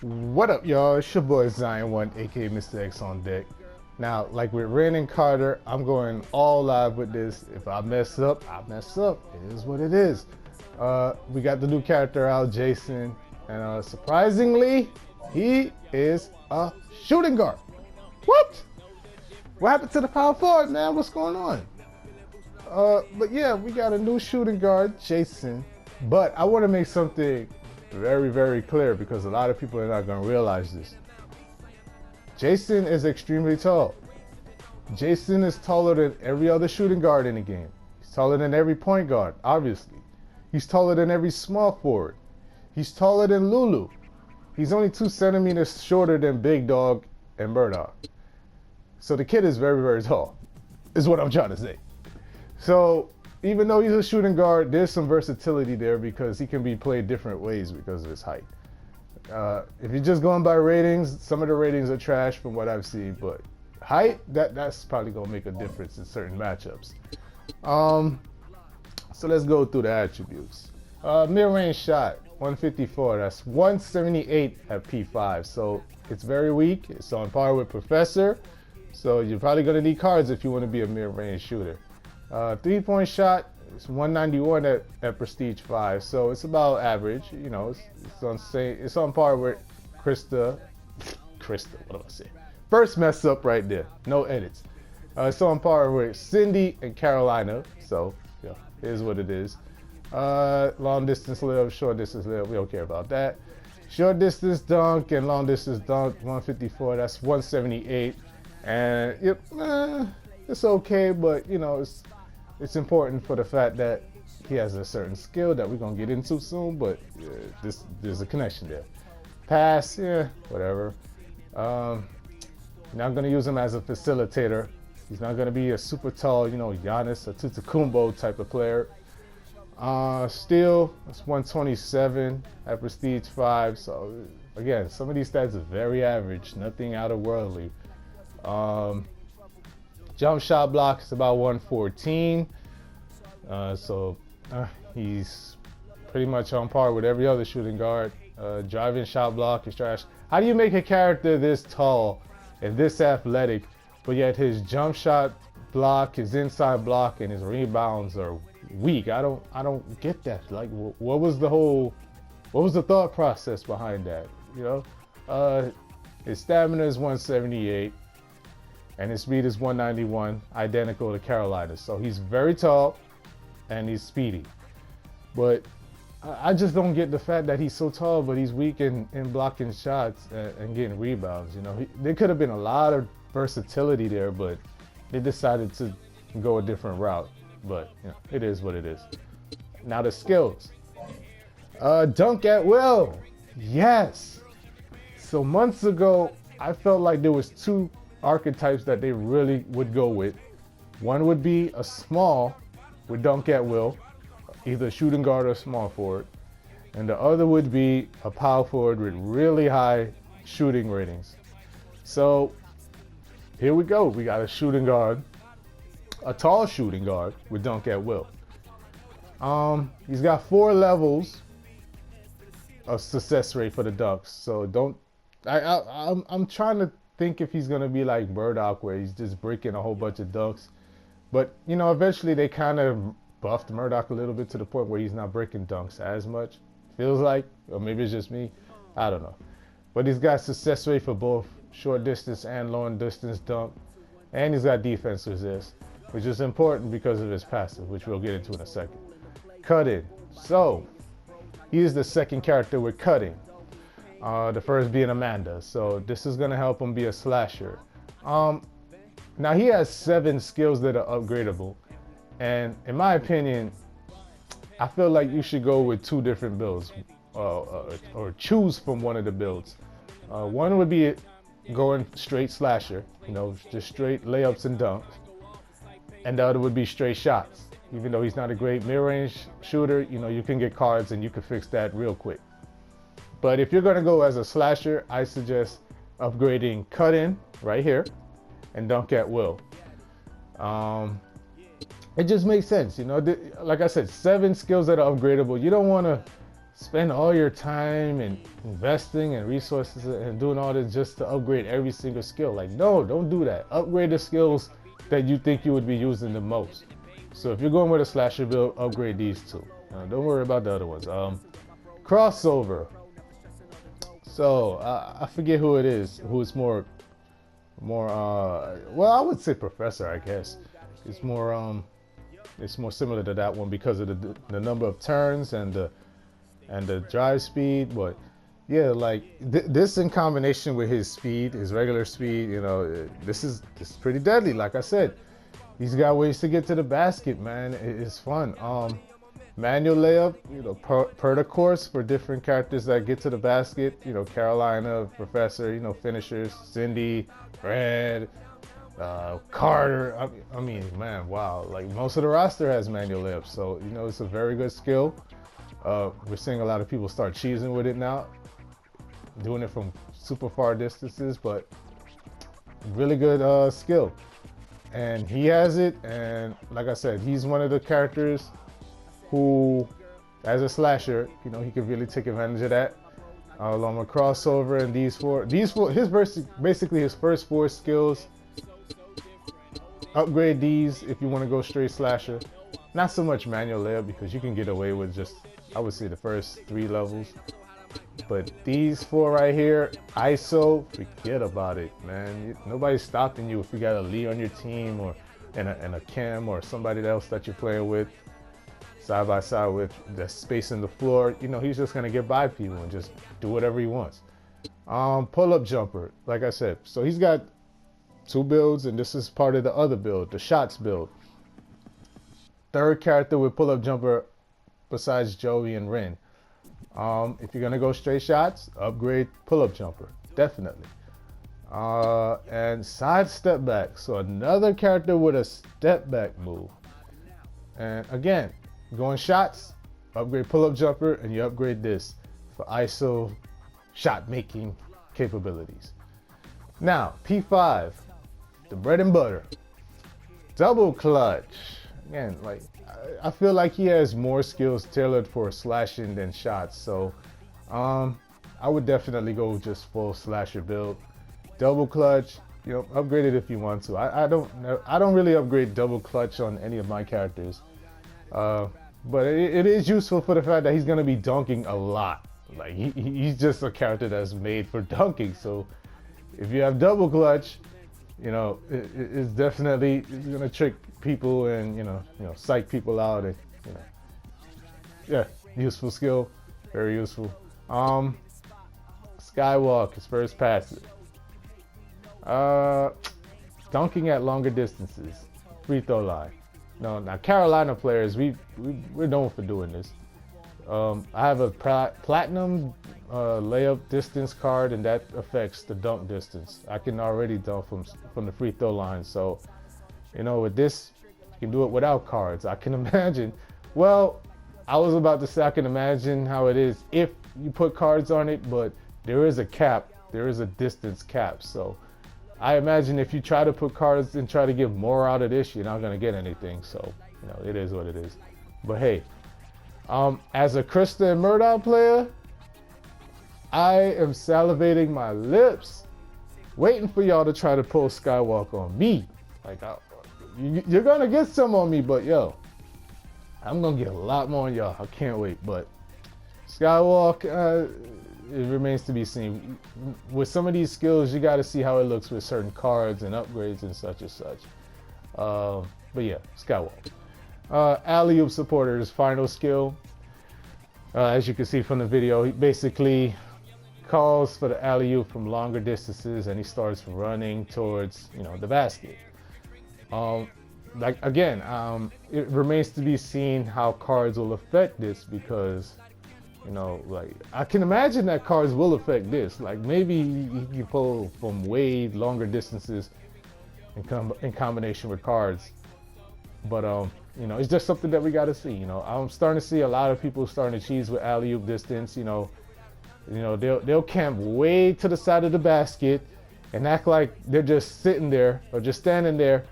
What up, y'all? It's your boy Zion1, aka Mr. X on deck. Now, like with Ren and Carter, I'm going all live with this. If I mess up, I mess up. It is what it is. We got the new character out, Jason, and surprisingly, he is a shooting guard. What? What happened to the power forward, man? What's going on? But yeah, we got a new shooting guard, Jason. But I want to make something very, very clear because a lot of people are not going to realize this. Jason is extremely tall. Jason is taller than every other shooting guard in the game. He's taller than every point guard, obviously. He's taller than every small forward. He's taller than Lulu. He's only 2 centimeters shorter than Big Dog and Murdoch. So the kid is very, very tall, is what I'm trying to say. So even though he's a shooting guard, there's some versatility there because he can be played different ways because of his height. If you're just going by ratings, some of the ratings are trash from what I've seen, but height, that's probably gonna make a difference in certain matchups. So let's go through the attributes. Mid-range shot, 154, that's 178 at P5, so it's very weak. It's on par with Professor, so you're probably gonna need cards if you wanna be a mid-range shooter. 3-point shot, it's 191 at Prestige 5, so it's about average. You know, it's on par with Krista, what do I say? First mess up right there, no edits. It's on par with Cindy and Carolina, so yeah, it is what it is. Long distance live, short distance live, we don't care about that. Short distance dunk and long distance dunk, 154, that's 178, and yep, it's okay, but you know, it's important for the fact that he has a certain skill that we're gonna get into soon, but there's a connection there. Pass, yeah, whatever. Not gonna use him as a facilitator. He's not gonna be a super tall, you know, Giannis or Antetokounmpo type of player. Steal, that's 127 at Prestige 5. So again, some of these stats are very average, nothing out of worldly. Jump shot block is about 114. He's pretty much on par with every other shooting guard. Driving shot block is trash. How do you make a character this tall and this athletic, but yet his jump shot block, his inside block, and his rebounds are weak? I don't get that. Like, what was the thought process behind that? You know, his stamina is 178. And his speed is 191, identical to Carolina. So he's very tall and he's speedy. But I just don't get the fact that he's so tall, but he's weak in blocking shots and getting rebounds. You know, there could have been a lot of versatility there, but they decided to go a different route. But you know, it is what it is. Now the skills. Dunk at will. Yes. So months ago, I felt like there was two archetypes that they really would go with. One would be a small with dunk at will, either shooting guard or small forward, and the other would be a power forward with really high shooting ratings. So here we go. We got a shooting guard, a tall shooting guard with dunk at will. He's got 4 levels of success rate for the dunks. So I'm trying to think if he's gonna be like Murdoch, where he's just breaking a whole bunch of dunks. But you know, eventually they kind of buffed Murdoch a little bit to the point where he's not breaking dunks as much. Feels like, or maybe it's just me. I don't know. But he's got success rate for both short distance and long distance dunk, and he's got defense resist, which is important because of his passive, which we'll get into in a second. Cutting. So he is the second character with cutting. The first being Amanda. So this is gonna help him be a slasher. Now he has 7 skills that are upgradable. And in my opinion, I feel like you should go with 2 different builds or choose from one of the builds. One would be going straight slasher, you know, just straight layups and dunks. And the other would be straight shots. Even though he's not a great mid-range shooter, you know, you can get cards and you can fix that real quick. But if you're gonna go as a slasher, I suggest upgrading cut in right here and dunk at will. It just makes sense, you know. Like I said, 7 skills that are upgradable. You don't want to spend all your time and investing and resources and doing all this just to upgrade every single skill. Like, no, don't do that. Upgrade the skills that you think you would be using the most. So if you're going with a slasher build, upgrade these two. Don't worry about the other ones. Crossover. So I forget who it is. Who is more. Well, I would say Professor. I guess it's more similar to that one because of the number of turns and the drive speed. But yeah, like this in combination with his speed, his regular speed, you know, this is pretty deadly. Like I said, he's got ways to get to the basket, man. It's fun. Manual layup, you know, per the course for different characters that get to the basket. You know, Carolina, Professor, you know, finishers, Cindy, Red, Carter. I mean, man, wow. Like most of the roster has manual layups, so you know it's a very good skill. We're seeing a lot of people start cheesing with it now, doing it from super far distances, but really good skill. And he has it, and like I said, he's one of the characters who, as a slasher, you know, he could really take advantage of that. Along with crossover and these four, basically his first four skills. Upgrade these if you want to go straight slasher. Not so much manual layup because you can get away with just, I would say, the first 3 levels. But these 4 right here, ISO, forget about it, man. Nobody's stopping you if you got a Lee on your team or and a Cam or somebody else that you're playing with. Side by side with the space in the floor, you know, he's just gonna get by people and just do whatever he wants. Pull-up jumper, like I said, so he's got 2 builds, and this is part of the other build, the shots build. 3rd character with pull-up jumper besides Joey and Ren. If you're gonna go straight shots, upgrade pull-up jumper, definitely. And side step back, so another character with a step back move. And again, going shots, upgrade pull-up jumper, and you upgrade this for ISO shot making capabilities. Now, P5, the bread and butter, double clutch. Again, like I feel like he has more skills tailored for slashing than shots, so I would definitely go just full slasher build. Double clutch, you know, upgrade it if you want to. I don't really upgrade double clutch on any of my characters. But it is useful for the fact that he's going to be dunking a lot. Like he's just a character that's made for dunking. So if you have double clutch, you know, it's definitely going to trick people and, you know, psych people out. And, you know, yeah, useful skill, very useful. Skywalk, his first passive. Dunking at longer distances, free throw line. No, now Carolina players, we're known for doing this. I have a platinum layup distance card, and that affects the dunk distance. I can already dunk from the free throw line, so you know with this, you can do it without cards. I can imagine. Well, I was about to say I can imagine how it is if you put cards on it, but there is a cap. There is a distance cap, so. I imagine if you try to put cards and try to get more out of this, you're not going to get anything. So, you know, it is what it is. But hey, as a Krista and Murdoch player, I am salivating my lips, waiting for y'all to try to pull Skywalk on me. Like, you're going to get some on me, but yo, I'm going to get a lot more on y'all. I can't wait. But Skywalk, it remains to be seen. With some of these skills, you got to see how it looks with certain cards and upgrades and such and such. But yeah, Skywalk. Alley-oop supporter's final skill. As you can see from the video, he basically calls for the alley-oop from longer distances, and he starts running towards, you know, the basket. Like again, it remains to be seen how cards will affect this because. You know, like I can imagine that cards will affect this. Like maybe you pull from way longer distances in combination with cards. But you know, it's just something that we got to see. You know, I'm starting to see a lot of people starting to cheese with alley-oop distance. You know, they'll camp way to the side of the basket and act like they're just sitting there or just standing there,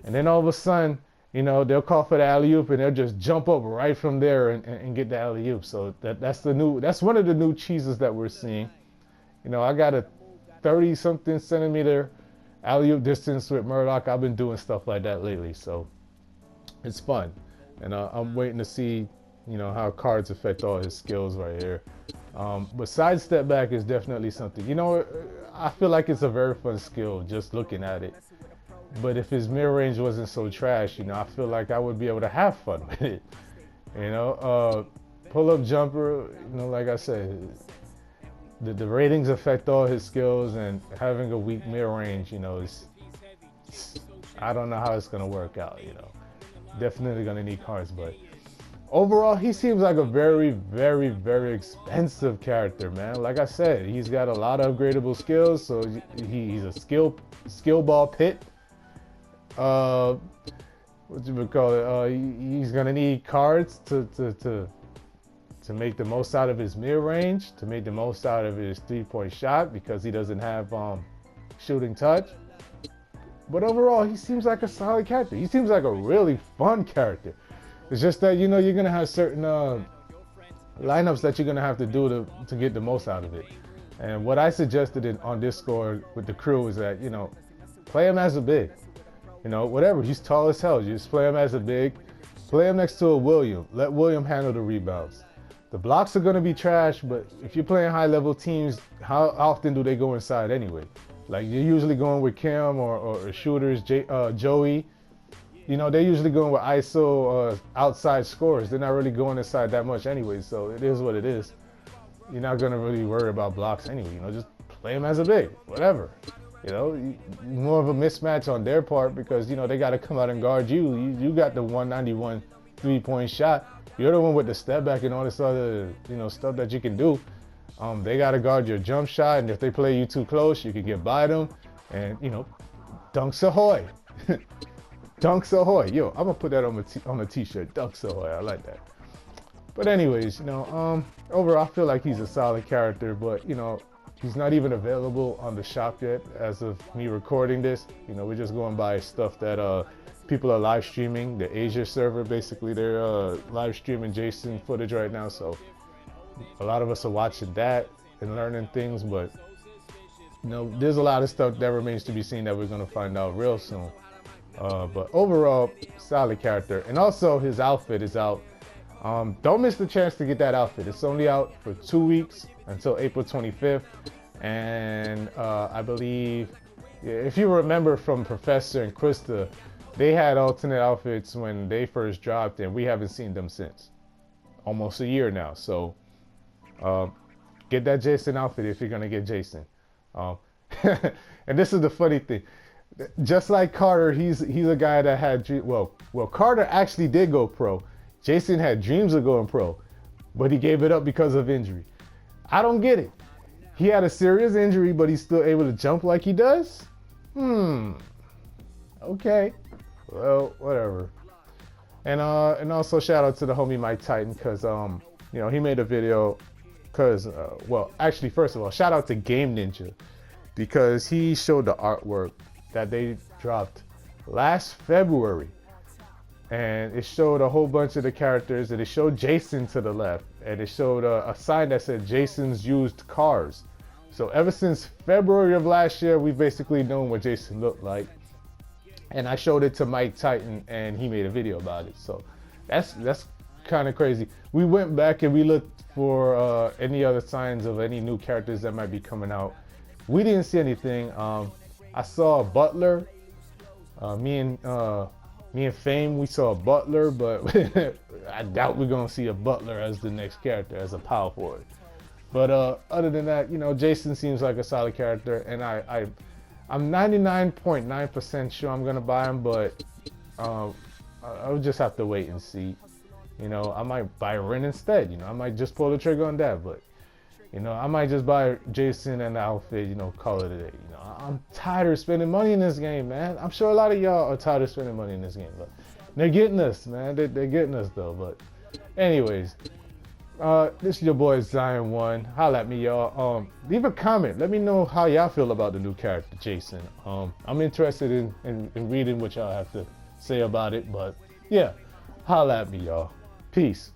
and then all of a sudden you know, they'll call for the alley-oop and they'll just jump up right from there and get the alley-oop. So that's one of the new cheeses that we're seeing. You know, I got a 30-something centimeter alley-oop distance with Murdoch. I've been doing stuff like that lately, so it's fun. And I'm waiting to see, you know, how cards affect all his skills right here. But side step back is definitely something. You know, I feel like it's a very fun skill just looking at it. But if his mirror range wasn't so trash, you know, I feel like I would be able to have fun with it. You know, pull-up jumper, you know, like I said, the ratings affect all his skills, and having a weak mirror range, you know, I don't know how it's going to work out, you know. Definitely going to need cards, but overall, he seems like a very, very, very expensive character, man. Like I said, he's got a lot of upgradable skills, so he's a skill ball pit. What you would call it? He's gonna need cards to make the most out of his mid range, to make the most out of his 3-point shot, because he doesn't have shooting touch. But overall, he seems like a solid character. He seems like a really fun character. It's just that, you know, you're gonna have certain lineups that you're gonna have to do to get the most out of it. And what I suggested on Discord with the crew is that, you know, play him as a big. You know, whatever, he's tall as hell. You just play him as a big. Play him next to a William. Let William handle the rebounds. The blocks are going to be trash, but if you're playing high-level teams, how often do they go inside anyway? Like, you're usually going with Kim or shooters, Joey. You know, they're usually going with ISO outside scorers. They're not really going inside that much anyway, so it is what it is. You're not going to really worry about blocks anyway. You know, just play him as a big, whatever. You know, more of a mismatch on their part, because, you know, they got to come out and guard you. You got the 191 3-point shot. You're the one with the step back and all this other, you know, stuff that you can do. They got to guard your jump shot, and if they play you too close, you can get by them. And, you know, dunks ahoy. Dunks ahoy. Yo, I'm going to put that on a t-shirt. Dunks ahoy. I like that. But anyways, you know, overall, I feel like he's a solid character, but, you know, he's not even available on the shop yet as of me recording this. You know, we're just going by stuff that people are live streaming. The Asia server, basically, they're live streaming Jason footage right now. So a lot of us are watching that and learning things. But, you know, there's a lot of stuff that remains to be seen that we're going to find out real soon. But overall, solid character. And also, his outfit is out. Don't miss the chance to get that outfit. It's only out for 2 weeks until April 25th. And I believe, if you remember from Professor and Krista, they had alternate outfits when they first dropped, and we haven't seen them since. Almost a year now. So get that Jason outfit if you're going to get Jason. And this is the funny thing. Just like Carter, he's a guy that had, well, Carter actually did go pro. Jason had dreams of going pro, but he gave it up because of injury. I don't get it. He had a serious injury, but he's still able to jump like he does? Okay. Well, whatever. And also shout out to the homie Mike Titan, because you know, he made a video because well, actually, first of all, shout out to Game Ninja, because he showed the artwork that they dropped last February. And it showed a whole bunch of the characters, and it showed Jason to the left, and it showed a sign that said Jason's used cars. So ever since February of last year, we've basically known what Jason looked like. And I showed it to Mike Titan, and he made a video about it. So that's kind of crazy. We went back and we looked for any other signs of any new characters that might be coming out. We didn't see anything. I saw a Butler. Me and Fame, we saw a Butler, but I doubt we're going to see a Butler as the next character, as a power forward. But other than that, you know, Jason seems like a solid character, and I'm 99.9% sure I'm going to buy him, but I'll just have to wait and see. You know, I might buy Ren instead. You know, I might just pull the trigger on that, but, you know, I might just buy Jason and the outfit, you know, call it a day. You know, I'm tired of spending money in this game, man. I'm sure a lot of y'all are tired of spending money in this game, but they're getting us, man. They're getting us, though. But anyways, this is your boy Zion1. Holla at me, y'all. Leave a comment. Let me know how y'all feel about the new character, Jason. I'm interested in reading what y'all have to say about it. But yeah, holla at me, y'all. Peace.